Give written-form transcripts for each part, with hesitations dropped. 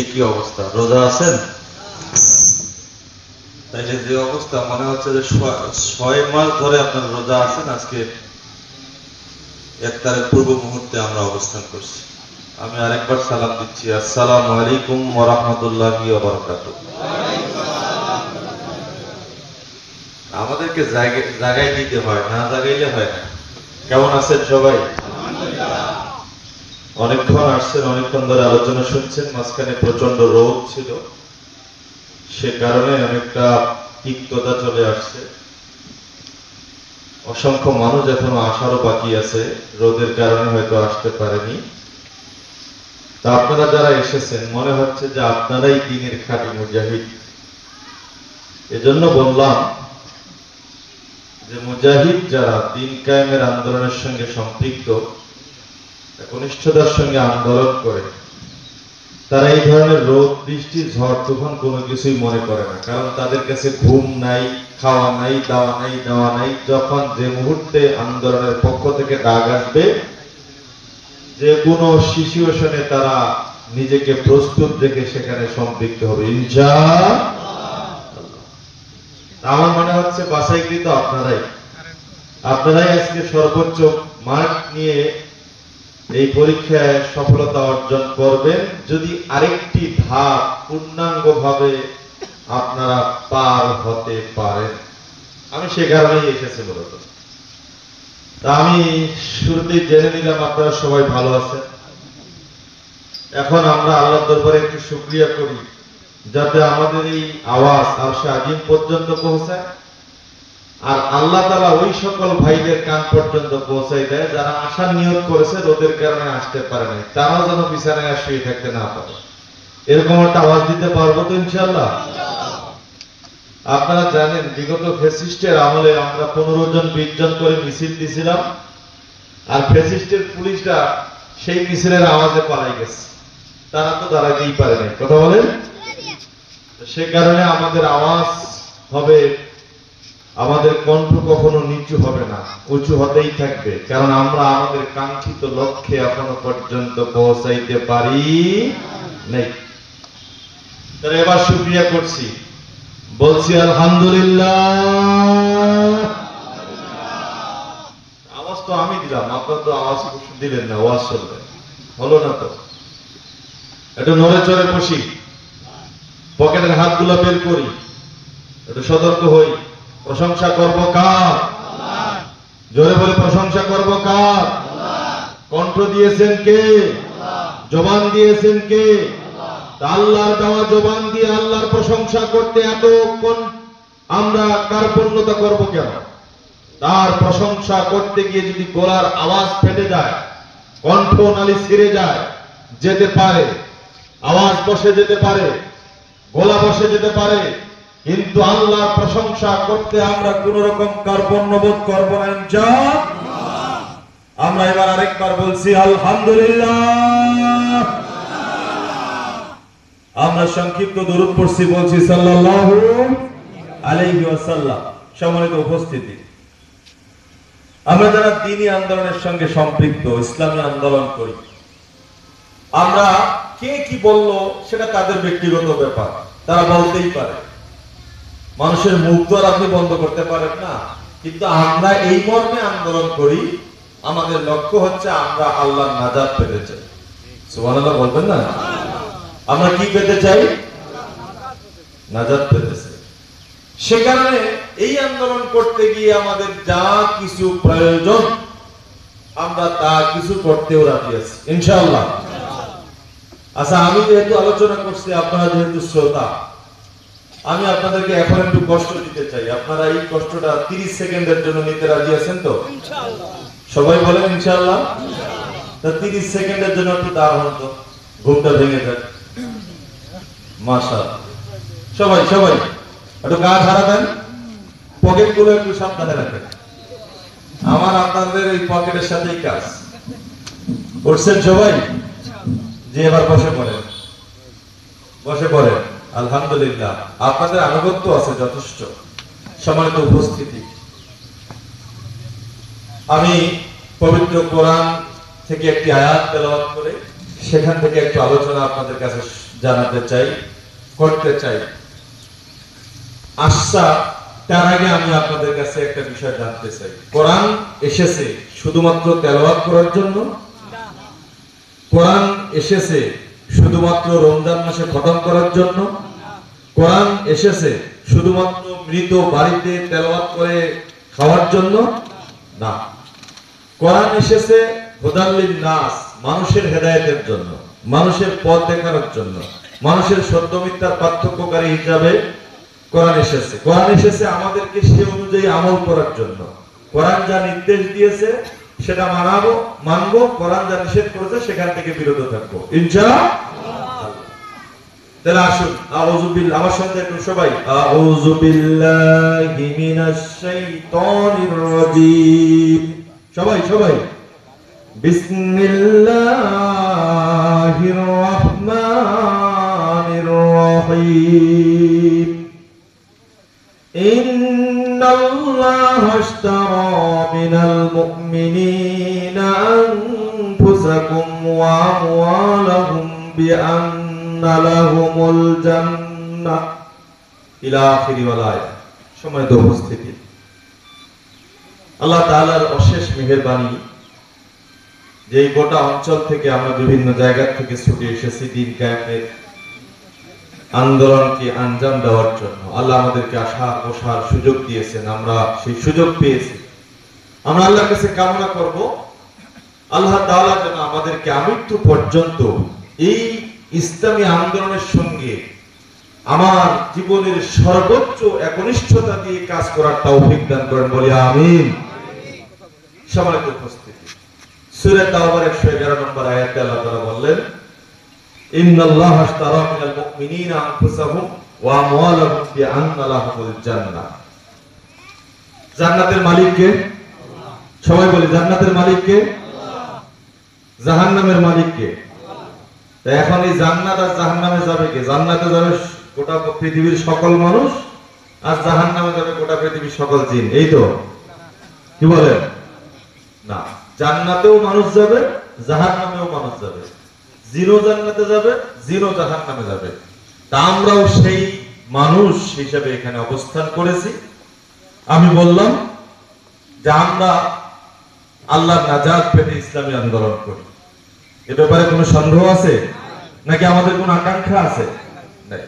একই অবস্থা, রোজা আছেন? তাইলে যে অবস্থা মনে হচ্ছে যে 6 মাস ধরে আপনার রোজা আছেন, আজকে ইফতারের পূর্ব মুহূর্তে আমরা অবস্থান করছি। আমি আরেকবার সালাম দিচ্ছি, আসসালামু আলাইকুম ওয়া রাহমাতুল্লাহি ওয়া বারাকাতুহু। আমাদেরকে জাগাই দিতে হয়, না জাগাইলে হয় না। কেমন আছেন সবাই? অনেকক্ষণ আসছেন, অনেকক্ষণ ধরে আলোচনা শুনছেন। মাঝখানে প্রচন্ড রোদ ছিল, সে কারণে অনেকটা তিক্ততা চলে আসছে। অসংখ্য মানুষ এখনো আসারও বাকি আছে, রোদের কারণে হয়তো আসতে পারেনি। তা আপনারা যারা এসেছেন, মনে হচ্ছে যে আপনারাই দ্বীনের খাঁটি মুজাহিদ। এজন্য বললাম যে মুজাহিদ যারা দ্বীন কায়েমের আন্দোলনের সঙ্গে সম্পৃক্ত, একনিষ্ঠতার সঙ্গে আন্দোলন করে, তারা এই ধরনের রোদ বৃষ্টি ঝড় তুফান কোনো কিছুই মনে করে না। কারণ তাদের কাছে ঘুম নাই, খাওয়া নাই, দেওয়া নাই। যখন যে মুহূর্তে আন্দোলনের পক্ষ থেকে ডাক আসবে, যে কোনো সিচুয়েশনে তারা নিজেকে প্রস্তুত রেখে সেখানে সম্পৃক্ত হবে ইনশাআল্লাহ। আমার মনে হচ্ছে বাছাইকৃত আপনারাই আজকে সর্বোচ্চ মার্ক নিয়ে এই পরীক্ষায় সফলতা অর্জন করবেন, যদি আরেকটি ধাপ পূর্ণাঙ্গভাবে আপনারা পার হতে পারেন। আমি সে কারণেই এসেছি মূলত। তা আমি শুরুতেই জেনে নিলাম আপনারা সবাই ভালো আছেন। এখন আমরা আল্লাহর দরবারে একটু শুকরিয়া করি, যাতে আমাদের এই আওয়াজ আরশে আজিম পর্যন্ত পৌঁছায়, আর আল্লাহ তাআলা ওই সকল ভাইদের কান পর্যন্ত পৌঁছাই দেয় যারা আসার নিয়ত করেছে, রোদের কারণে আসতে পারে নাই, তারাও যেন বিছানায় শুয়ে থাকতে না পারে। এরকম একটা আওয়াজ দিতে পারবো তো ইনশাআল্লাহ? আপনারা জানেন বিগত ফ্যাসিস্টের আমলে আমরা 15 জন 20 জন করে মিছিল দিছিলাম, আর ফ্যাসিস্টের পুলিশরা সেই মিছিলের আওয়াজে পালাই গেছে। তারা তো দাঁড়াতেই পারে নাই, কথা বলেন। সে কারণে আমাদের আওয়াজ হবে, আমাদের কণ্ঠ কখনো নিচু হবে না, উঁচু হতেই থাকবে। কারণ আমরা আমাদের কাঙ্ক্ষিত লক্ষ্যে এখনো পর্যন্ত পৌঁছাইতে পারি নাই। তাহলে এবার শুকরিয়া করছি, বলছি আলহামদুলিল্লাহ। আওয়াজ তো আমি দিলাম, আপনার তো আওয়াজ দিলেন না, ওয়াজ চলবে হলো না তো। একটু নড়ে চড়ে বসি, পকেটের হাতগুলো বের করি, একটু সতর্ক হই। প্রশংসা করব কার? জোরে বলে প্রশংসা করব কার? কণ্ঠ দিয়েছেন কে? জবান দিয়েছেন কে? আল্লাহর দেওয়া জবান দিয়ে আল্লাহর প্রশংসা করতে এতক্ষণ আমরা কার্পণ্যতা করব কেন? তার প্রশংসা করতে গিয়ে যদি গলার আওয়াজ ফেটে যায়, কণ্ঠ নালী ছিঁড়ে যায়, যেতে পারে, আওয়াজ বসে যেতে পারে, গলা বসে যেতে পারে, কিন্তু আল্লাহর প্রশংসা করতে আমরা কোন রকম কার্পণ্য বোধ করব না ইনশাআল্লাহ। আমরা এবার আরেকবার বলছি আলহামদুলিল্লাহ। আমরা সংক্ষিপ্ত দরুদ পড়ছি, বলছি সাল্লাল্লাহু আলাইহি ওয়াসাল্লাম। সম্মানিত উপস্থিতি, আমরা যারা দ্বীনি আন্দোলনের সঙ্গে সম্পৃক্ত, ইসলামী আন্দোলন করি, আমরা কে কি বললো সেটা তাদের ব্যক্তিগত ব্যাপার, তারা বলতেই পারে। মানুষের মুখ তো আর আপনি বন্ধ করতে পারেন না। কিন্তু আমরা এই মর্মে আন্দোলন করি, আমাদের লক্ষ্য হচ্ছে আমরা আল্লাহর নাজাত পেতে চাই। সুবহানাল্লাহ বলবেন না? আমরা কি পেতে চাই? নাজাত পেতে চাই। সে কারণে এই আন্দোলন করতে গিয়ে আমাদের যা কিছু প্রয়োজন, আমরা তা কিছু করতেও রাজি আছি ইনশাআল্লাহ। আচ্ছা, আমি যেহেতু আলোচনা করছি, আপনারা যেহেতু শ্রোতা, আমি আপনাদেরকে এখন একটু কষ্ট দিতে চাই। আপনারা এই কষ্টটা 30 সেকেন্ডের জন্য নিতে রাজি আছেন তো? সবাই বলেন ইনশাআল্লাহ। তা 30 সেকেন্ডের জন্য একটু দাঁড়ান তো, ঘুমটা ভেঙে যায়। মাশাআল্লাহ, সবাই একটু গা ঝাড়া দেন, পকেট গুলো একটু সাবধানে রাখেন। আমার আপনাদের এই পকেটের সাথেই কাজ। উঠছেন সবাই? যে এবার বসে পড়েন। আলহামদুলিল্লাহ, আপনাদের আনুগত্য আছে যথেষ্ট। সম্মানিত উপস্থিতি, আমি পবিত্র কোরআন থেকে একটি আয়াত তেলাওয়াত করে সেখান থেকে একটু আলোচনা আপনাদের কাছে জানাতে চাই, করতে চাই। আশা তার আগে আমি আপনাদের কাছে একটা বিষয় জানতে চাই। কোরআন এসেছে শুধুমাত্র তেলাওয়াত করার জন্য? কোরআন এসেছে শুধুমাত্র রমজান মাসে খতম করার জন্য? কোরআন এসেছে শুধুমাত্র মৃত বাড়িতে তেলাওয়াত করে খাওয়ার জন্য? না। কোরআন এসেছে হুদাল লিন-নাস, মানুষের হেদায়েতের জন্য, মানুষের পথ দেখানোর জন্য, মানুষের সত্য মিথ্যার পার্থক্যকারী হিসাবে কোরআন এসেছে। কোরআন এসেছে আমাদেরকে সে অনুযায়ী আমল করার জন্য। কোরআন যা নির্দেশ দিয়েছে সেটা মানবো, কোরআন যা নিষেধ করেছে সেখান থেকে বিরত থাকবো ইনশাআল্লাহ। তাহলে আসুন, আউযু বিল্লাহ, আমার সাথে একটু সবাই, আউযু বিল্লাহি মিনাশ শাইতানির রাজীম। সবাই বিসমিল্লাহির রহমানির রহিম। ইন্নাল্লাহা আশতারা মিনাল মুমিনিনা আনফুসাকুম ওয়া আমওয়ালাহুম বিআন্না লাহুমুল জান্নাহ ইলা আখিরি ওয়াল আয়াত। সম্মানিত উপস্থিতি, আল্লাহ তাআলার অশেষ মেহেরবানি যে এই গোটা অঞ্চল থেকে আমরা বিভিন্ন জায়গা থেকে ছুটে এসেছি দিন কায়েমের আন্দোলনকে আঞ্জাম দেওয়ার জন্য। আল্লাহ আমাদেরকে আসার বসার সুযোগ দিয়েছেন, আমরা সেই সুযোগ পেয়েছি। আমরা আল্লাহর কাছে কামনা করব আল্লাহ তাআলা যেন আমাদেরকে আমৃত্যু পর্যন্ত এই ইসলামী আন্দোলনের সঙ্গে আমার জীবনের সর্বোচ্চ একনিষ্ঠতা দিয়ে কাজ করার তৌফিক দান করেন, বলি আমিন। সম্মানিত উপস্থিতি, সূরা তাওবার 111 নম্বর আয়াতে আল্লাহ তাআলা বললেন, ইন্নাল্লাহা আশতারা মিনাল মুমিনিনা আনফুসাহুম ওয়া আমওয়ালাহুম বিআন্না লাহুমুল জান্নাহ। জান্নাতের মালিক কে? সবাই বলি, জান্নাতের মালিক কে? জাহান্নামের মালিক কে? তো এখন এই জান্নাত আর জাহান্নামে যাবে কে? জান্নাতে যাবে গোটা পৃথিবীর সকল মানুষ, আর জাহান্নামে যাবে গোটা পৃথিবীর সকল জিন, এই তো? কি বলেন? না, জান্নাতেও মানুষ যাবে, জাহান্নামেও মানুষ যাবে। জিনও জান্নাতে যাবে, জিনও জাহান্নামে যাবে। তা আমরাও সেই মানুষ হিসেবে এখানে অবস্থান করেছি। আমি বললাম যে আমরা আল্লাহর নাজাত পেতে ইসলামী আন্দোলন করি। এ ব্যাপারে কোনো সন্দেহ আছে নাকি আমাদের কোনো আকাঙ্ক্ষা আছে? নাই।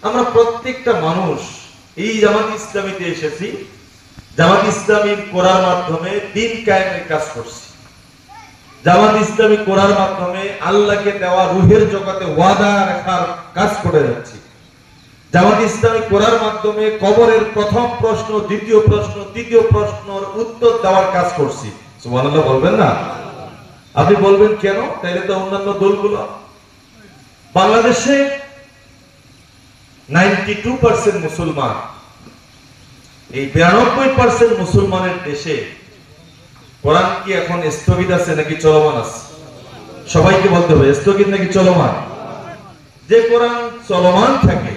আমরা প্রত্যেকটা মানুষ এই জামাত ইসলামীতে এসেছি, জামাত ইসলামী করার মাধ্যমে দিন কায়েমের কাজ করছি। জামাত ইসলামী করার মাধ্যমে আল্লাহকে দেওয়া রূহের জগতে ওয়াদা রাখার কাজ করে যাচ্ছি। জামাত ইসলামী করার মাধ্যমে কবরের প্রথম প্রশ্ন, দ্বিতীয় প্রশ্ন, তৃতীয় প্রশ্নের উত্তর দেওয়ার কাজ করছি। সুবহানাল্লাহ বলবেন না? আপনি বলবেন কেন? তাইলে তো অন্যান্য দলগুলো, বাংলাদেশে 92% মুসলমান, এই 92% মুসলমানের দেশে কোরআন কি এখন স্থগিত আছে নাকি চলমান আছে? সবাইকে বলতে হবে, স্থগিত নাকি চলমান? যে কোরআন চলমান থাকে,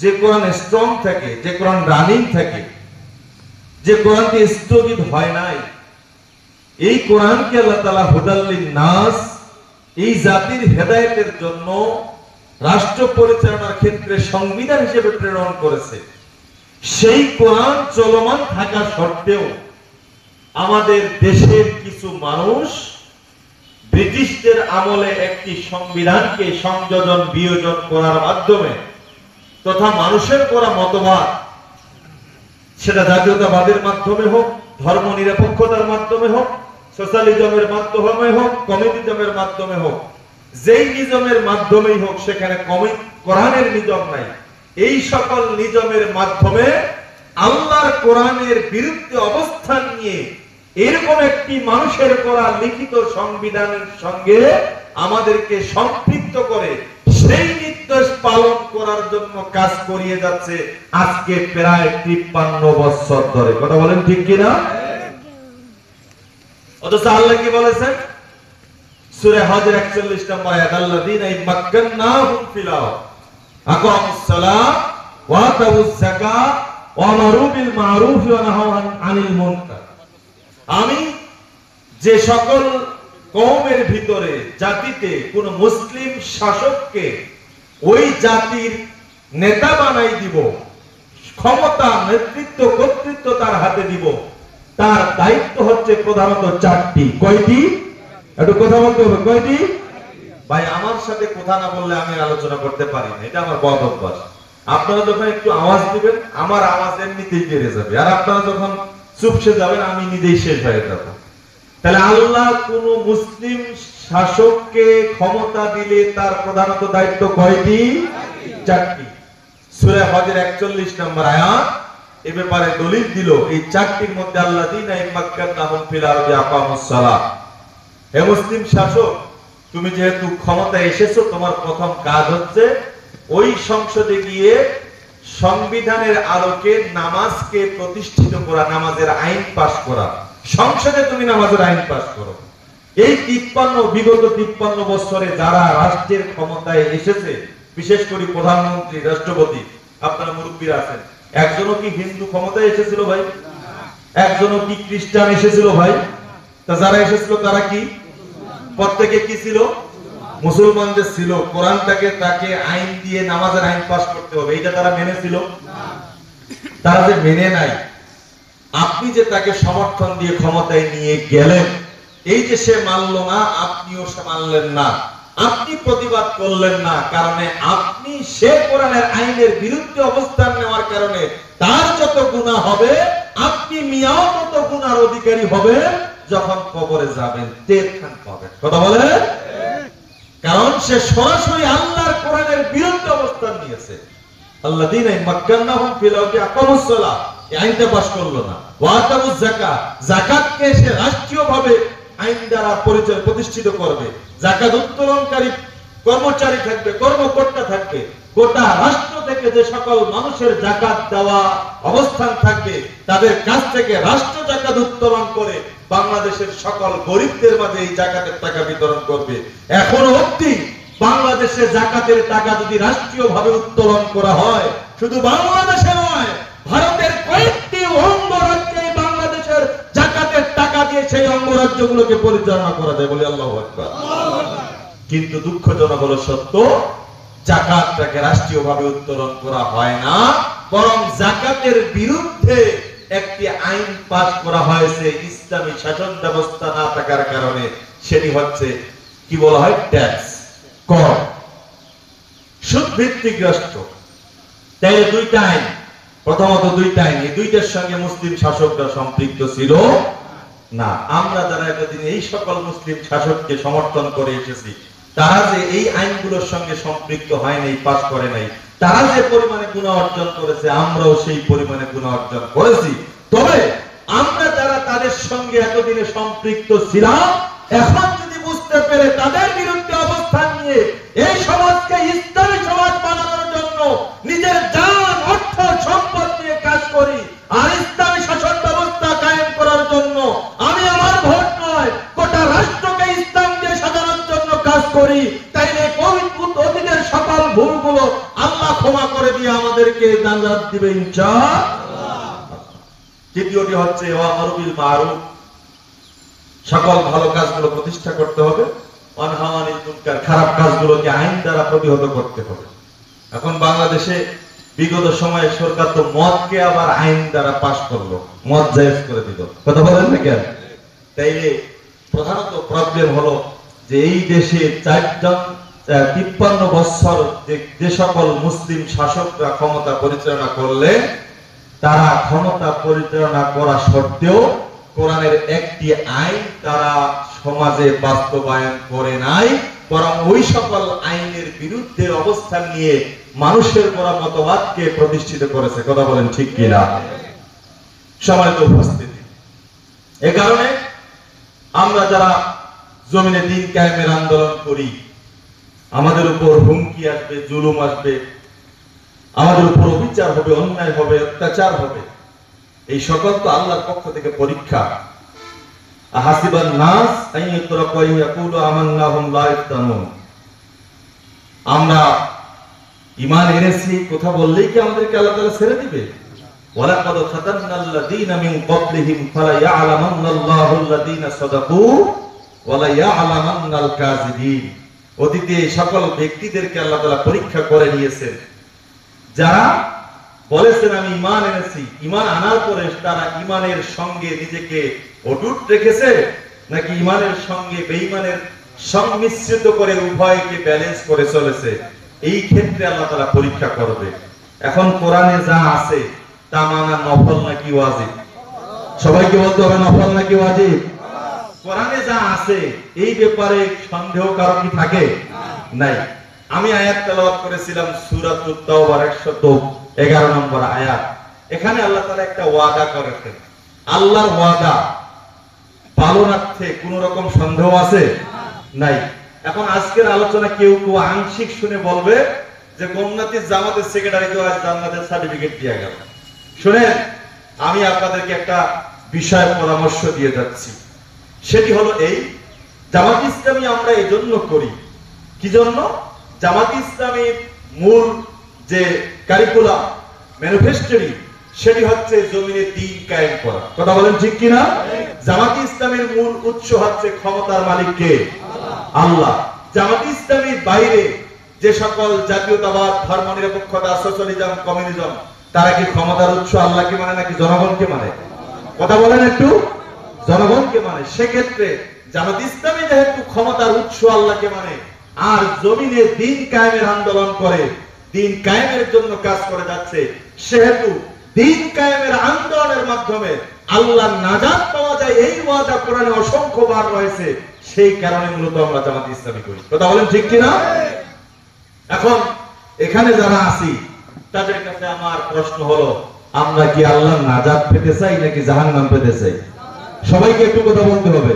যে কোরআন স্ট্রং থাকে, যে কোরআন রানিং থাকে, যে কোরআনটি স্থগিত হয় নাই, এই কোরআনকে আল্লাহ তাআলা হুদাল লিন-নাস, এই জাতির হেদায়েতের জন্য রাষ্ট্র পরিচালনার ক্ষেত্রে সংবিধান হিসেবে প্রেরণ করেছে। সেই কোরআন চলমান থাকা সত্ত্বেও আমাদের দেশের কিছু মানুষ ব্রিটিশদের আমলে একটি সংবিধানকে সংযোজন বিয়োজন করার মাধ্যমে তথা মানুষের করা মতবাদ, সেটা জাতীয়তাবাদের মাধ্যমে হোক, ধর্ম নিরপেক্ষতার মাধ্যমে হোক, সোশ্যালিজমের মাধ্যমে হোক, কমিউনিজমের মাধ্যমে হোক, যেই নিজমের মাধ্যমেই হোক, সেখানে কোরআনের নিজম নাই। এই সকল নিজমের মাধ্যমে আল্লাহর কোরআনের বিরুদ্ধে অবস্থান নিয়ে এরকম একটি মানুষের করা লিখিত সংবিধানের সঙ্গে আমাদেরকে সম্পৃক্ত করে সেই নির্দেশ পালন করার জন্য কাজ করিয়ে যাচ্ছে আজকে প্রায় 53 বছর ধরে। কথা বলেন ঠিক কিনা? অথচ আল্লাহ কি বলেছেন? সূরা হজের 41 নম্বর আয়াত, আল্লাযীনা মাক্কান্নাহুম ফিল আরদ আকামুস সালাত ওয়া আতাউয যাকাত ওয়া আমারু বিল মারুফ ওয়া নাহাউ আনিল মুনকার। আমি যে সকল কওমের ভিতরে জাতিতে কোন মুসলিম শাসককে ওই জাতির নেতা বানাই দিব, ক্ষমতা নেতৃত্ব কর্তৃত্ব তার হাতে দিব, তার দায়িত্ব হচ্ছে প্রধানত চারটি। কয়টি? একটু কথা বলতে হবে। কয়টি? ভাই আমার সাথে কথা না বললে আমি আলোচনা করতে পারি না, এটা আমার বদ অভ্যাস। আপনারা যখন একটু আওয়াজ দিবেন আমার আওয়াজ এমনিতেই বেড়ে যাবে, আর আপনারা যখন চুপসে যাবেন আমি নিজেই শেষ হয়ে যাব। তাহলে আল্লাহ কোন মুসলিম শাসককে ক্ষমতা দিলে তার প্রধানত দায়িত্ব কয়টি? চারটি। সূরা হজের 41 নম্বর আয়াত এ ব্যাপারে দলিল দিল। এই চারটির মধ্যে আল্লাযীনা ইম্মাক্কানাহুম ফিল আরদি আকামুস সালাহ। হে মুসলিম শাসক, তুমি যেহেতু ক্ষমতায় এসেছো, তোমার প্রথম কাজ হচ্ছে ওই সংসদে গিয়ে সংবিধানের আলোকে নামাজকে প্রতিষ্ঠিত করা, নামাজের আইন পাস করা। সংসদে তুমি নামাজের আইন পাস করো। এই বিগত 53 বছরে যারা রাষ্ট্রের ক্ষমতায় এসেছে, বিশেষ করে প্রধানমন্ত্রী, রাষ্ট্রপতি, আপনারা মুরব্বীরা আছেন, একজনও কি হিন্দু ক্ষমতায় এসেছিল ভাই? একজনও কি খ্রিস্টান এসেছিল ভাই? তা যারা এসেছিল তারা কি প্রত্যেকে কি ছিল? মুসলমানদের ছিল। কোরআনটাকে তাকে আইন দিয়ে নামাজের আইন পাস করতে হবে, এটা তারা মেনেছিল? তারা যে মেনে নাই, আপনি যে তাকে সমর্থন দিয়ে ক্ষমতায় নিয়ে গেলেন, এই যে সে মানল না, আপনিও সে মানলেন না, আপনি প্রতিবাদ করলেন না, কারণে আপনি সে কোরআনের আইনের বিরুদ্ধে অবস্থান নেওয়ার কারণে তার যত গুনাহ হবে, আপনি মিয়াও তত গুনার অধিকারী হবে যখন কবরে যাবেন, টের খান পাবেন। কথা বলে? কারণ সে সরাসরি আল্লাহর কোরআনের বিরুদ্ধে অবস্থান নিয়েছে। আল্লাযীনা ইম্মাক্কানাহুম ফিল আরদি আকামুস সালাহ, এই আইনটা পাস করলো না। ওয়া আতামুজ যাকাত, যাকাতকে সে রাষ্ট্রীয়ভাবে আইন দ্বারা পরিচয় প্রতিষ্ঠিত করবে। যাকাত উত্তোলনকারী কর্মচারী থাকবে, কর্মকর্তা থাকবে। গোটা রাষ্ট্র থেকে যে সকল মানুষের যাকাত দেওয়া অবস্থান থাকবে, তাদের কাছ থেকে রাষ্ট্র যাকাত উত্তোলন করে বাংলাদেশের সকল গরিবদের মাঝে এই যাকাতের টাকা বিতরণ করবে। এখনো অবধি বাংলাদেশে যাকাতের টাকা যদি রাষ্ট্রীয়ভাবে উত্তোলন করা হয়, শুধু বাংলাদেশে নয়, ভারতের কয়েকটি অঙ্গরাজ্যে বাংলাদেশের যাকাতের টাকা দিয়ে সেই অঙ্গরাজ্যগুলোকে পরিচালনা করা যায়। বলি আল্লাহু আকবার। কিন্তু দুঃখজনক হলো সত্য, যাকাতটাকে রাষ্ট্রীয়ভাবে উত্তোলন করা হয় না, বরং যাকাতের বিরুদ্ধে একটি আইন পাস করা হয়েছে ইসলামী শাসন ব্যবস্থা না থাকার কারণে। সেটি হচ্ছে কি বলা হয়? ট্যাক্স, কর, সুদ ভিত্তিক রাষ্ট্র। তাই দুইটা আইন, প্রথমত দুইটা আইন, এই দুইটার সঙ্গে মুসলিম শাসকরা সম্পৃক্ত ছিল না। আমরা যারা এতদিন এই সকল মুসলিম শাসককে সমর্থন করে এসেছি, তারা যে এই আইনগুলোর সঙ্গে সম্পৃক্ত হয় নাই, পাস করে নাই, তারা যে পরিমাণে গুনাহ অর্জন করেছে, আমরাও সেই পরিমাণে গুনাহ অর্জন করেছি। তবে আমরা যারা তাদের সঙ্গে এতদিনে সম্পৃক্ত ছিলাম, এখন যদি বুঝতে পেরে তাদের বিরুদ্ধে অবস্থান নিয়ে এই সমাজকে ইসলামী সমাজ বানানোর জন্য নিজের জান, অর্থ, সম্পদ নিয়ে কাজ করি, আর ইসলামী শাসন ব্যবস্থা কায়েম করার জন্য আমি আমার ভোট নয়, গোটা রাষ্ট্রকে ইসলাম দিয়ে সাজানোর জন্য কাজ করি, তাইলে অতীতের সকল ভুলগুলো আল্লাহ ক্ষমা করে দিয়ে আমাদেরকে জান্নাত দিবে ইনশাআল্লাহ। দ্বিতীয়টি হচ্ছে ওয়ামরু বিল মারুফ, সকল ভালো কাজগুলো প্রতিষ্ঠা করতে হবে, ওয়ানহা আনিল মুনকার, খারাপ কাজগুলোকে আইন দ্বারা প্রতিহত করতে হবে। এখন বাংলাদেশে বিগত সময়ে সরকার তো মদকে আবার আইন দ্বারা পাস করলো, মদ জায়েজ করে দিল। কথা বলেন না কেন? তাইলে প্রধানত প্রবলেম হলো যে এই দেশে 53 বছর যে সকল মুসলিম শাসকরা ক্ষমতা পরিচালনা করলে, তারা ক্ষমতা পরিচালনা করা সত্ত্বেও কোরআনের একটি আইন তারা সমাজে বাস্তবায়ন করে নাই, বরং ওই সকল আইনের বিরুদ্ধে অবস্থান নিয়ে মানুষের করা মতবাদকে প্রতিষ্ঠিত করেছে। কথা বলেন ঠিক কিনা? সম্মানিত উপস্থিতি, এ কারণে আমরা যারা জমিনে দ্বীন কায়েমের আন্দোলন করি, আমাদের উপর হুমকি আসবে, জুলুম আসবে, আমাদের উপর অবিচার হবে, অন্যায় হবে, অত্যাচার হবে, এই সকল তো আল্লাহর পক্ষ থেকে পরীক্ষা। আহাসিবান নাস আইয়াতুরাকু ইয়াকুলু আমান্না হুম লা ইফতানুন, আমরা ঈমান এনেছি কথা বললেই কি আমাদেরকে আল্লাহ তাআলা ছেড়ে দিবে? ওয়ালাকাদ ফাতান্নাল্লাযীনা মিন ক্বাবলিহিম ফালা ইয়ালামান্নাল্লাহু আল্লাযীনা সাদাকু ওয়ালা ইয়ালামান্নাল কাযিবিন, অতীতে সকল ব্যক্তিদেরকে আল্লাহ তাআলা পরীক্ষা করে নিয়েছেন। যারা বলেছেন আমি ঈমান এনেছি, ঈমান আনার পরে তারা ঈমানের সঙ্গে নিজেকে অটুট রেখেছে, নাকি ঈমানের সঙ্গে বেঈমানের সংমিশ্রিত করে উভয়কে ব্যালেন্স করে চলেছে, এই ক্ষেত্রে আল্লাহ তাআলা পরীক্ষা করবে। এখন কোরআনে যা আছে তা মানা নফল নাকি ওয়াজিব? সবাইকে বলতে হবে নফল নাকি ওয়াজিব। কোরআনে যা আছে এই ব্যাপারে সন্দেহ কারো কি থাকে? নাই। আমি আয়াত তেলাওয়াত করেছিলাম সূরাতুত তাওবার 111 নম্বর আয়াত। এখানে আল্লাহ তাআলা একটা ওয়াদা করেছেন। আল্লাহর ওয়াদা পালনার্থে কোন রকম সন্দেহ আছে? নাই। এখন আজকের আলোচনা কেউ কেউ আংশিক শুনে বলবে যে গোমনাথী জামাতের সেক্রেটারিকে আজ জান্নাতের সার্টিফিকেট দিয়ে গেল। শুনেন, আমি আপনাদেরকে একটা বিষয় পরামর্শ দিয়ে যাচ্ছি। সেটি হলো এই, জামাত ইসলামী আমরা এই জন্য করি, কি জন্য? জামাত ইসলামীর মূল যে কারিকুলাম ম্যানিফেস্টোরি সেটি হচ্ছে জমিনে দ্বীন কায়েম করা। কথা বলেন ঠিক কিনা? জামাত ইসলামের মূল উৎস হচ্ছে ক্ষমতার মালিক কে? আল্লাহ। জামাত ইসলামীর বাইরে যে সকল জাতীয়তাবাদ, ধর্মনিরপেক্ষতা, সোশ্যালিজম, কমিউনিজম, তারা কি ক্ষমতার উৎস আল্লাহকে মানে নাকি জনগণকে মানে? কথা বলেন একটু। জনগণকে মানে। সেক্ষেত্রে জামাত ইসলামী যেহেতু ক্ষমতার উৎস আল্লাহকে মানে আর জমিনে দ্বীন কায়েমের আন্দোলন করে, দ্বীন কায়েমের জন্য কাজ করে যাচ্ছে, সেহেতু দ্বীন কায়েমের আন্দোলনের মাধ্যমে আল্লাহর নাজাত পাওয়া যায় এই ওয়াদা কোরআনে অসংখ্যবার রয়েছে। সেই কারণে মূলত আমরা জামাত ইসলামী করি। কথা বলেন ঠিক কিনা? এখন এখানে যারা আছি তাদের কাছে আমার প্রশ্ন হলো, আমরা কি আল্লাহর নাজাত পেতে চাই নাকি জাহান্নাম পেতে চাই? সবাইকে একটু কথা বলতে হবে।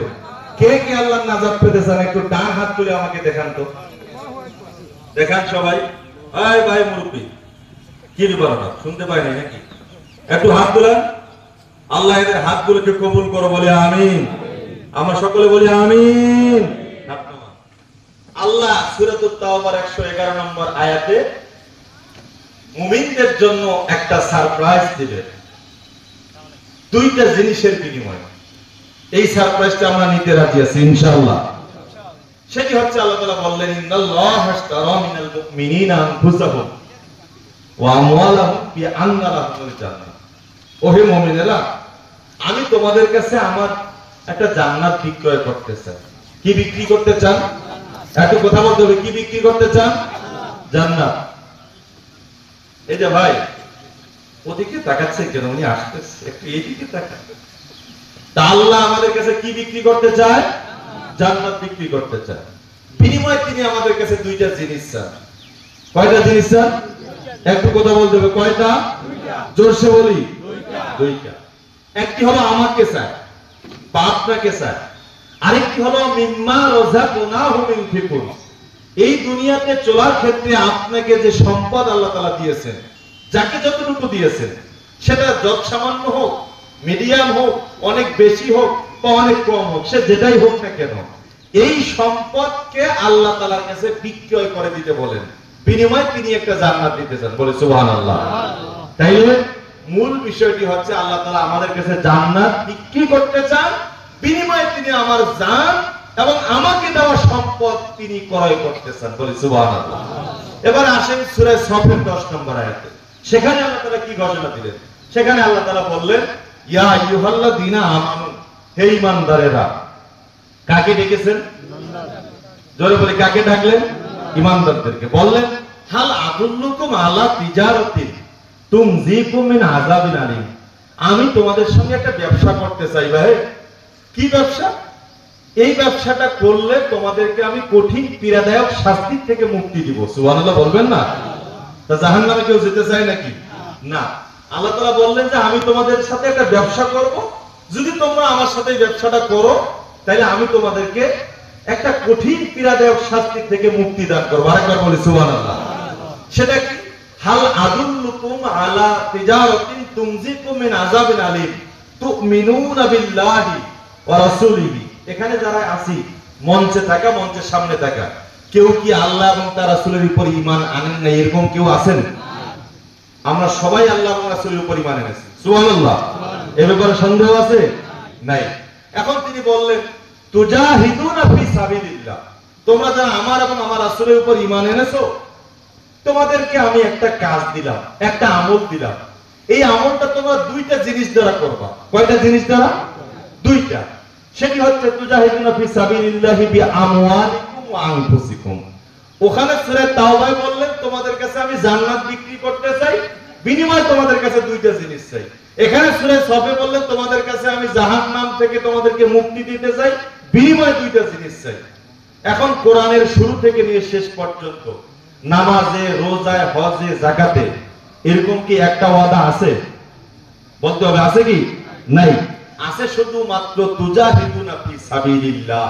কে কে আল্লাহর নাজাত পেতে চান একটু ডান হাত তুলে আমাকে দেখান তো। দেখান সবাই। এই ভাই মুরব্বি, কি ব্যাপার না শুনতে পাই নাই নাকি? একটু হাত তুলেন। আল্লাহ এদের হাতগুলোকে কবুল করো, বলে আমিন। আমরা সকলে বলি আমিন। আল্লাহ সূরাতুত তাওবার 111 নম্বর আয়াতে মুমিনদের জন্য একটা সারপ্রাইজ দিবেন, দুইটা জিনিসের বিনিময়ে। এই সারপ্রাইজটা আমরা নিতে রাজি আছি ইনশাআল্লাহ। সেটি হচ্ছে আল্লাহ তাআলা বললেন, ইন্নাল্লাহা আশতারা মিনাল মুমিনিনা আনফুসাহুম ওয়া আমওয়ালাহুম বিআন্না লাহুমুল জান্নাহ। ওহে মুমিনেরা, আমি তোমাদের কাছে আমার একটা জান্নাত বিক্রয় করতে চাই। কি বিক্রি করতে চান? একটু কথা বলতে হবে। কি বিক্রি করতে চান? জান্নাত। এই যে ভাই ওদিকে তাকাচ্ছে কেন? উনি আসতেছে, একটু এইদিকে তাকান। আল্লাহ আমাদের কাছে কি বিক্রি করতে চায়? জান্নাত বিক্রি করতে চায়। বিনিময়ে তিনি আমাদের কাছে দুইটা জিনিস চান। কয়টা জিনিস চান? একটু কথা বলতে হবে। কয়টা? জোরসে বলি। দুইটা। একটি হলো আমাকে চায় বা আপনাকে চায়, আরেকটি হলো মিম্মা রাযাকনাহুম ইউনফিকুন। এই দুনিয়াতে চলার ক্ষেত্রে আপনাকে যে সম্পদ আল্লাহ তাআলা দিয়েছেন, যাকে যতটুকু দিয়েছেন, সেটা যত সামান্য হোক, মিডিয়াম হোক, অনেক বেশি হোক বা অনেক কম হোক, সে যেটাই হোক না কেন, এই সম্পদকে আল্লাহ তাআলার কাছে বিক্রয় করে দিতে বলেন। বিনিময়ে তিনি একটা জান্নাত দিতে চান। বলে সুবহানাল্লাহ। তাইলে মূল বিষয়টি হচ্ছে আল্লাহ তাআলা আমাদের কাছে জান্নাত বিক্রি করতে চান, বিনিময়ে তিনি আমার জান এবং আমাকে দেওয়া সম্পদ তিনি ক্রয় করতে চান। বলে সুবহানাল্লাহ। এবার আসেন সূরা সফের 10 নম্বর আয়াতে। সেখানে আল্লাহ তাআলা কি ঘোষণা দিলেন? সেখানে আল্লাহ তাআলা বললেন, ইয়া আইয়ুহাল্লাযীনা আমানু, হে ঈমানদারেরা। কাকে ডেকেছেন? জোরে বলে কাকে ডাকলেন? ঈমানদারদেরকে। বললেন, হাল আদুল্লুকুম আলা তিজারাতিন তুমজিকুম মিন আযাবিন আলীম। আমি তোমাদের সঙ্গে একটা ব্যবসা করতে চাই ভাই। কি ব্যবসা? এই ব্যবসাটা করলে তোমাদেরকে আমি কঠিন পীড়াদায়ক শাস্তি থেকে মুক্তি দিব। সুবহানাল্লাহ বলবেন না? তা জাহান্নামে কেউ যেতে চায় নাকি? না। আল্লাহ তাআলা বললেন যে আমি তোমাদের সাথে একটা ব্যবসা করব, যদি তোমরা আমার সাথে এই ব্যবসাটা করো তাহলে আমি তোমাদেরকে একটা কঠিন পীড়াদায়ক শাস্তি থেকে মুক্তি দান করব। আরেকবার বলি সুবহানাল্লাহ। সেটা কি? হাল আদুল্লুকুম আলা তিজারাতিন তুমজিকুম মিন আযাবিন আলীম তুমিনুনা বিল্লাহি ওয়া রাসূলিহি। এখানে যারা আছি, মঞ্চে থাকা, মঞ্চের সামনে থাকা, কেউ কি আল্লাহ এবং তার রাসূলের উপর ঈমান আনেন না? এরকম কেউ আছেন? আমরা সবাই আল্লাহ এবং রাসূলের উপর ঈমান এনেছি। সুবহানাল্লাহ। এ ব্যাপারে সন্দেহ আছে? নাই। এখন তিনি বললেন, তুজাহিদুনা ফি সাবিলিল্লাহ, তোমরা যারা আমার এবং আমার রাসূলের উপর ঈমান এনেছো, তোমাদেরকে আমি একটা কাজ দিলাম, একটা আমল দিলাম। এই আমলটা তোমরা দুইটা জিনিস দ্বারা করবা। কয়টা জিনিস দ্বারা? দুইটা। সেটি হচ্ছে তুজাহিদুনা ফি সাবিলিল্লাহি বিআমওয়ালিকুম ওয়া আনফুসিকুম। ওখানে সূরা তাওবায় বললেন তোমাদের কাছে আমি জান্নাত বিক্রি করতে চাই, বিনিময়ে তোমাদের কাছে দুইটা জিনিস চাই। এখানে সূরা সফে বললেন তোমাদের কাছে আমি জাহান্নাম থেকে তোমাদেরকে মুক্তি দিতে চাই, বিনিময়ে দুইটা জিনিস চাই। এখন কোরআনের শুরু থেকে নিয়ে শেষ পর্যন্ত নামাজে, রোজায়, হজে, যাকাতে এরকম কি একটা ওয়াদা আছে? বলতে হবে আছে কি? নাই। আছে শুধুমাত্র তুজাহিদুনা ফি সাবিলিল্লাহ।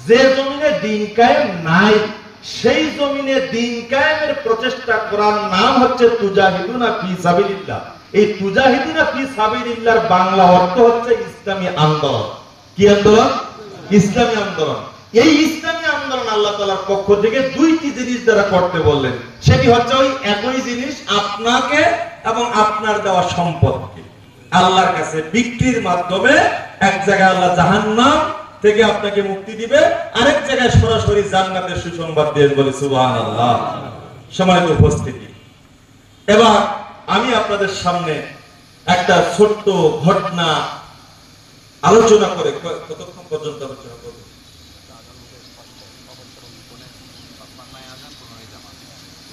যে জমিনে দ্বীন কায়েম নাই, সেই জমিনে দ্বীন কায়েমের প্রচেষ্টা করার নাম হচ্ছে তুজাহিদুনা ফি সাবিলিল্লাহ। এই তুজাহিদুনা ফি সাবিলিল্লাহর বাংলা অর্থ হচ্ছে ইসলামী আন্দোলন। কি আন্দোলন? ইসলামী আন্দোলন। এই ইসলামী আন্দোলন আল্লাহ তাআলার পক্ষ থেকে দুইটি জিনিস দ্বারা করতে বললেন। সেটি হচ্ছে ওই একই জিনিস, আপনাকে এবং আপনার দেওয়া সম্পদকে আল্লাহর কাছে বিক্রির মাধ্যমে এক জায়গায় আল্লাহ জাহান্নাম থেকে আপনাকে মুক্তি দিবে, আরেক জায়গায় সরাসরি জান্নাতের সুসংবাদ দিয়ে বলে সুবহানাল্লাহ। সম্মানিত উপস্থিতি, এবার আমি আপনাদের সামনে একটা ছোট্ট ঘটনা আলোচনা করে, কতক্ষণ পর্যন্ত আলোচনা করব?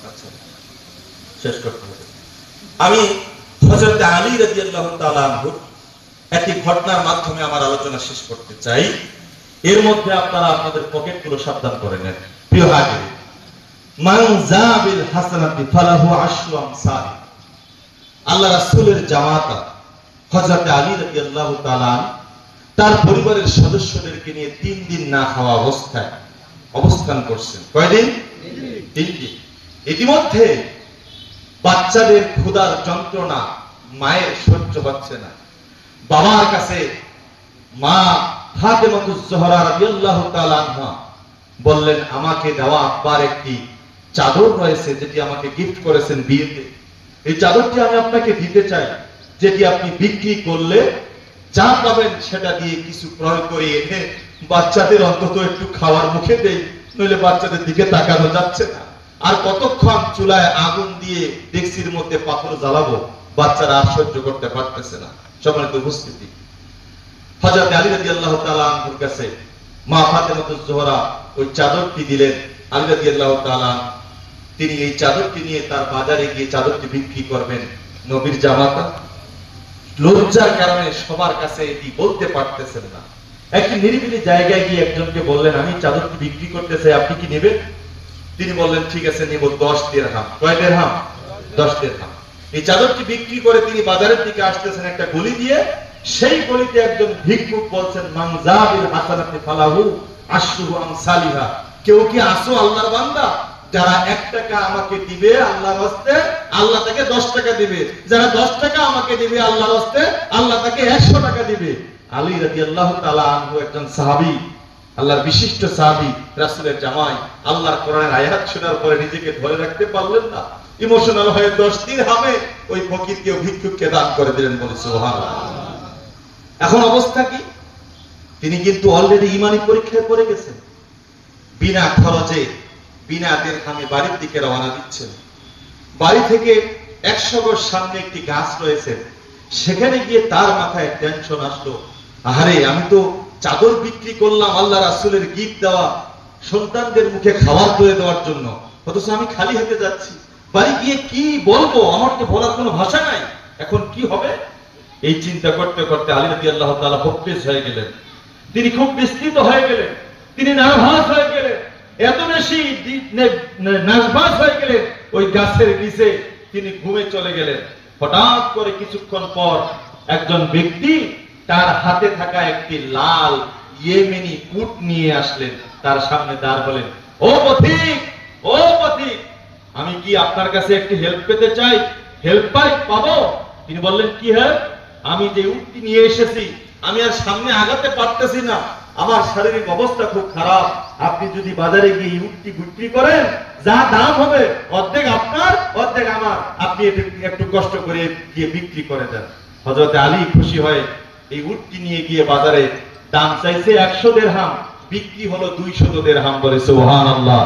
আচ্ছা, শেষ করতে হবে। আমি হযরত আলী রাদিয়াল্লাহু তাআলা আনহু একটি ঘটনার মাধ্যমে আমার আলোচনা শেষ করতে চাই। এর মধ্যে আপনারা আপনাদের পকেটগুলো সাবধান করে নেন। প্রিয় হাজির, মান জাবিল হাসানাতি ফালাহু আশরু আমসাল। আল্লাহ রাসূলের জামাতা হযরত আলী রাদিয়াল্লাহু তাআলা তার পরিবারের সদস্যদেরকে নিয়ে 3 দিন না খাওয়া অবস্থায় অবস্থান করছেন। কয়দিন? 3 দিন। ইতিমধ্যে বাচ্চাদের ক্ষুধার যন্ত্রণা মায়ের সহ্য হচ্ছে না। বাবার কাছে মা ফাতেমাতুজ জোহরা রাদিয়াল্লাহু তাআলা আনহা বললেন, আমাকে দেওয়া আব্বার একটি চাদর রয়েছে যেটি আমাকে গিফট করেছেন বিয়েতে। এই চাদরটি আমি আপনাকে দিতে চাই, যেটি আপনি বিক্রি করলে যা পাবেন সেটা দিয়ে কিছু ক্রয় করে এনে বাচ্চাদের অন্তত একটু খাওয়ার মুখে দেই, নইলে বাচ্চাদের দিকে তাকানো যাচ্ছে না। আর কতক্ষণ চুলায় আগুন দিয়ে ডেকচির মধ্যে পাথর জ্বালাবো, বাচ্চারা আর সহ্য করতে পারতেছে না। সম্মানিত উপস্থিতি, হযরত আলী রাদিয়াল্লাহু তাআলা আনহুর কাছে মা ফাতেমাতুজ জোহরা ওই চাদরটি দিলেন। আলী রাদিয়াল্লাহু তাআলা তিনি এই চাদরটি নিয়ে তার বাজারে গিয়ে চাদরটি বিক্রি করবেন। নবীর জামাতা লজ্জার কারণে সবার কাছে এটি বলতে পারতেছেন না। একটি নিরিবিলি জায়গায় গিয়ে একজনকে বললেন, আমি চাদরটি বিক্রি করতে চাই, আপনি কি নেবেন? তিনি বললেন, ঠিক আছে, নিব 10 দিরহাম। কয় দিরহাম? 10 দিরহাম। এই চাদরটি বিক্রি করে তিনি বাজারের দিকে আসতেছেন একটা গলি দিয়ে। সেই গলিতে একজন ভিক্ষুক বলছেন, মান জাবিল হাসানাতি ফালাহু আশরু আমসালিহা। কেউ কি আসো আল্লাহর বান্দা, যারা 1 টাকা আমাকে দিবে আল্লাহর রাস্তে, আল্লাহ তাকে 10 টাকা দিবে। যারা 10 টাকা আমাকে দিবে আল্লাহর রাস্তে, আল্লাহ তাকে 100 টাকা দিবে। আলী রাদিয়াল্লাহু তাআলা আনহু একজন সাহাবী, আল্লাহর বিশিষ্ট সাহাবী, রাসূলের জামাই। আল্লাহর কোরআনের আয়াত শোনার পরে নিজেকে ধরে রাখতে পারলেন না, ইমোশনাল হয়ে 10 দিরহামে ওই ফকিরকে, ভিক্ষুককে দান করে দিলেন। বলে সুবহানাল্লাহ। এখন অবস্থা কি? তিনি কিন্তু অলরেডি ঈমানি পরীক্ষায় পড়ে গেছেন। বিনা খরচে, বিনা দিরহামে বাড়ির দিকে রওনা দিচ্ছেন। বাড়ি থেকে 100 গজ সামনে একটি গাছ রয়েছে, সেখানে গিয়ে তার মাথায় টেনশন আসলো, আরে আমি তো চাদর বিক্রি করলাম আল্লাহ রাসূলের গিফট দেওয়া সন্তানদের মুখে খাবার তুলে দেওয়ার জন্য, অথচ আমি খালি হাতে যাচ্ছি। বাড়ি গিয়ে কি বলবো, আমার তো বলার কোনো ভাষা নাই, এখন কি হবে? এই চিন্তা করতে করতে আলী রাদিয়াল্লাহু তাআলা হকবেশ হয়ে গেলেন। তিনি খুব বিস্মিত হয়ে গেলেন, তিনি নার্ভাস হয়ে গেলেন, এত বেশি নার্ভাস হয়ে গেলেন ওই গাছের নিচে তিনি ঘুমে চলে গেলেন। হঠাৎ করে কিছুক্ষণ পর একজন ব্যক্তি তার হাতে থাকা একটি লাল ইয়েমেনি উট নিয়ে আসলেন, তার সামনে দাঁড় হলেন, ও পথিক, ও পথিক, আমি কি আপনার কাছে একটি হেল্প পেতে চাই, হেল্প পাবো? তিনি বললেন, কি হেল্প? আমি যে উটটি নিয়ে এসেছি আমি আর সামনে আগাতে পারতেছি না, আমার শারীরিক অবস্থা খুব খারাপ। আপনি যদি বাজারে গিয়ে উটটি বিক্রি করেন, যা দাম হবে অর্ধেক আপনার অর্ধেক আমার, আপনি একটু কষ্ট করে গিয়ে বিক্রি করে দেন। হযরত আলী খুশি হয়ে এই উটটি নিয়ে গিয়ে বাজারে দাম চাইছে 100 দিরহাম, বিক্রি হলো 200 দিরহাম। বলে সুবহানাল্লাহ,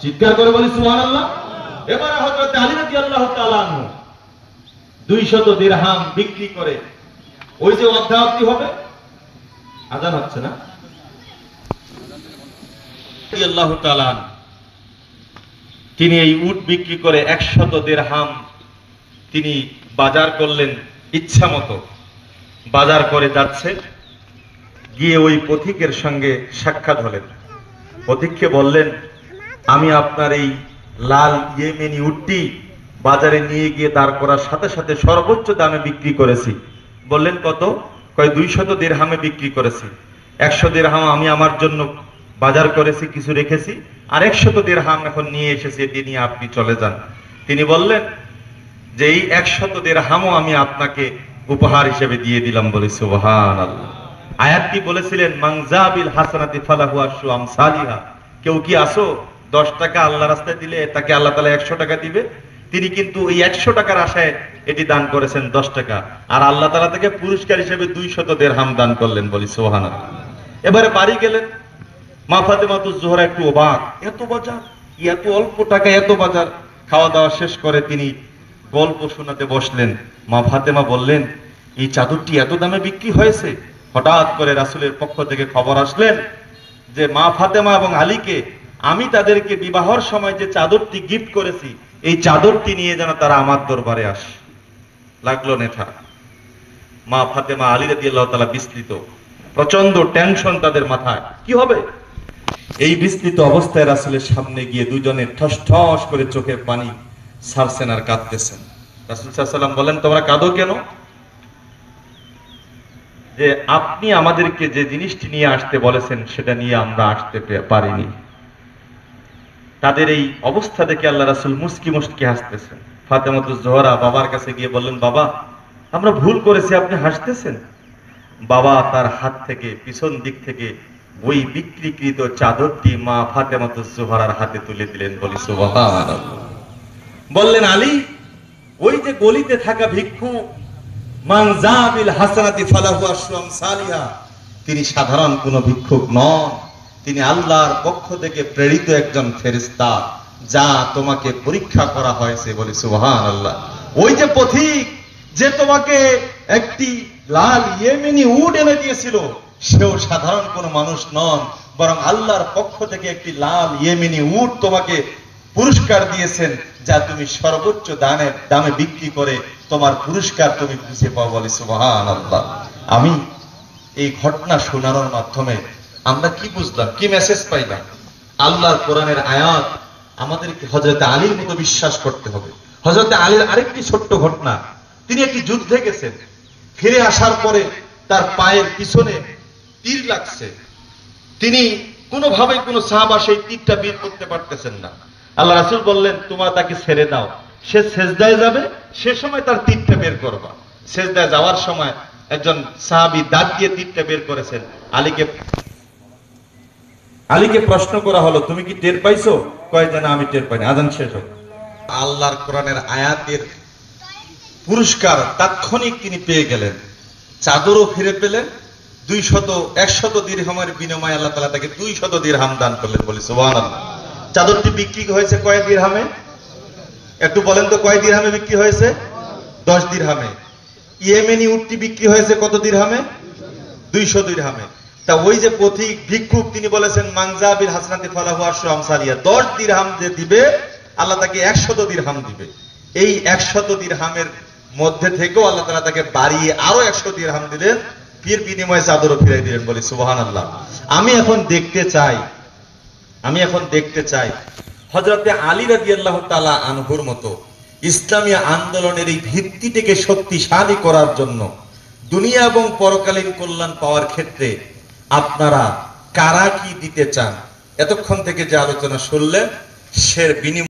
চিৎকার করে বলি সুবহানাল্লাহ। এবারে হযরত আলী রাদিয়াল্লাহু তাআলা আনহু 200 দিরহাম বিক্রি করে, ওই যে অধ্যায়টি হবে, আযান হচ্ছে না, রাদিয়াল্লাহু তাআলা তিনি এই উট বিক্রি করে 100 দিরহাম তিনি বাজার করলেন ইচ্ছা মতো। বাজার করে যাচ্ছে, গিয়ে ওই পথিকের সঙ্গে সাক্ষাৎ হলেন। পথিককে বললেন, আমি আপনার এই লাল ইয়েমেনি উটটি বাজারে নিয়ে গিয়ে দাঁড় করার সাথে সাথে সর্বোচ্চ দামে বিক্রি করেছি। বললেন কত? কয় 200 দিরহামে বিক্রি করেছি। 100 দিরহাম আমি আমার জন্য বাজার করেছি, কিছু রেখেছি, আর 100 দিরহাম এখন নিয়ে এসেছি, এটি নিয়ে আপনি চলে যান। তিনি বললেন যে এই 100 দিরহামও আমি আপনাকে উপহার হিসেবে দিয়ে দিলাম। বলি সুবহানাল্লাহ। আয়াতটি বলেছিলেন, মানজাবিল হাসানাতি ফালাহু আশরু আমসালিহা। কেউ কি আসো 10 টাকা আল্লাহ রাস্তায় দিলে তাকে আল্লাহ তাআলা 100 টাকা দিবে। তিনি কিন্তু এই 100 টাকার আশায় এটি দান করেছেন 10 টাকা, আর আল্লাহ তাআলা তাকে পুরস্কার হিসেবে 200 দিরহাম দান করলেন। বলি সুবহানাল্লাহ। এবারে বাড়ি গেলেন, মা ফাতেমাতুজ জোহরা একটু অবাক, এত বাজার, এত অল্প টাকা, এত বাজার। খাওয়া দাওয়া শেষ করে তিনি গল্প শোনাতে বসলেন। মা ফাতেমা বললেন, এই চাদরটি এত দামে বিক্রি হয়েছে। হঠাৎ করে রাসূলের পক্ষ থেকে খবর আসলেন যে মা ফাতেমা এবং আলীকে আমি তাদেরকে বিবাহর সময় যে চাদরটি গিফট করেছি, এই চাদরটি নিয়ে যেন তারা আমার দরবারে আসে। লাগলো নেথা। মা ফাতেমা আলী রাদিয়াল্লাহু তাআলা বিস্মিত, প্রচন্ড টেনশন তাদের মাথায়, কি হবে। এই বিস্তৃত অবস্থায় রাসূলের সামনে গিয়ে দুজনে ঠস ঠস করে চোখের পানি ছাড়ছেন আর কাঁদতেছেন। রাসূল সাল্লাল্লাহু আলাইহি ওয়াসাল্লাম বলেন, তোমরা কাঁদো কেন? যে আপনি আমাদেরকে যে জিনিসটি নিয়ে আসতে বলেছেন সেটা নিয়ে আমরা আসতে পারিনি। তাদের এই অবস্থা দেখে আল্লাহ রাসূল মুস্কি মুস্কি হাসতেছেন। ফাতেমাতুজ জোহরা বাবার কাছে গিয়ে বললেন, বাবা আমরা ভুল করেছি, আপনি হাসতেছেন। বাবা তার হাত থেকে পিছন দিক থেকে ওই বিক্রিকৃত চাদরটি মা ফাতেমাতুজ জোহরার হাতে তুলে দিলেন। বলি সুবহানাল্লাহ। বললেন, আলী, ওই যে গলিতে থাকা ভিক্ষু মানজাবিল হাসানাতি ফালাহু আশরু আমসালিহা, তিনি সাধারণ কোন ভিক্ষুক নন, তিনি আল্লাহর পক্ষ থেকে প্রেরিত একজন ফেরেশতা, যা তোমাকে পরীক্ষা করা হয়েছে। বলি সুবহানাল্লাহ। ওই যে পথিক যে তোমাকে একটি লাল ইয়েমেনি উট এনে দিয়েছিল, সেও সাধারণ কোন মানুষ নন, বরং আল্লাহর পক্ষ থেকে একটি লাল ইয়েমেনি উট তোমাকে পুরস্কার দিয়েছেন, যা তুমি সর্বোচ্চ দামে বিক্রি করে তোমার পুরস্কার তুমি খুঁজে পাও। বলি সুবহানাল্লাহ। আমি এই ঘটনা শোনানোর মাধ্যমে আমরা কি বুঝলাম, কি মেসেজ পাইলাম? আল্লাহর কোরআনের আয়াত আমাদেরকে হযরত আলীর মতো বিশ্বাস করতে হবে। হযরত আলীর আরেকটি ছোট্ট ঘটনা, তিনি একটি যুদ্ধে গেছেন, ফিরে আসার পরে তার পায়ের পিছনে তীর লাগছে। তিনি কোনোভাবে কোনো সাহাবা সেই তীরটা বের করতে পারতেছেন না। আল্লাহ রাসূল বললেন, তোমরা তাকে ছেড়ে দাও, সে সিজদায় যাবে, সে সময় তার তীরটা বের করবা। সিজদায় যাওয়ার সময় একজন সাহাবী দাঁত দিয়ে তীরটা বের করেছেন। আলীকে প্রশ্ন করা হলো, তুমি কি টের পাইছো? কয় যে না, আমি টের পাইনি। আযান শেষ হোক। আল্লাহর কোরআনের আয়াতের পুরস্কার তাৎক্ষণিক তিনি পেয়ে গেলেন, চাদরও ফিরে পেলেন। 100 দিরহামের বিনিময়ে আল্লাহ তাআলা তাকে 200 দিরহাম দান করলেন। বলি সুবহানাল্লাহ। চাদরটি বিক্রি হয়েছে কয় দিরহামে? একটু বলেন তো, কয় দিরহামে বিক্রি হয়েছে? 10 দিরহামে। ইয়েমেনি উটটি বিক্রি হয়েছে কত দিরহামে? 200 দিরহামে। তা ওই যে পথিক ভিক্ষুক, তিনি বলেছেন মানজাবিল হাসানাতি ফালাহু আশরু আমসালিহা, 10 দিরহাম যে দিবে আল্লাহ তাকে 100 দিরহাম দিবে। এই 100 দিরহামের মধ্যে থেকেও আল্লাহ তাআলা তাকে বাড়িয়ে আরো 100 দিরহাম দিলেন, ফির বিনিময়ে চাদরও ফিরিয়ে দিলেন। বলি সুবহানাল্লাহ। আমি এখন দেখতে চাই হযরতে আলী রাদিয়াল্লাহু তাআলা আনহুর মতো ইসলামী আন্দোলনের এই ভিত্তিটিকে শক্তিশালী করার জন্য দুনিয়া এবং পরকালীন কল্যাণ পাওয়ার ক্ষেত্রে আপনারা কারা কি দিতে চান? এতক্ষণ থেকে যে আলোচনা শুনলেন, সে বিনিময়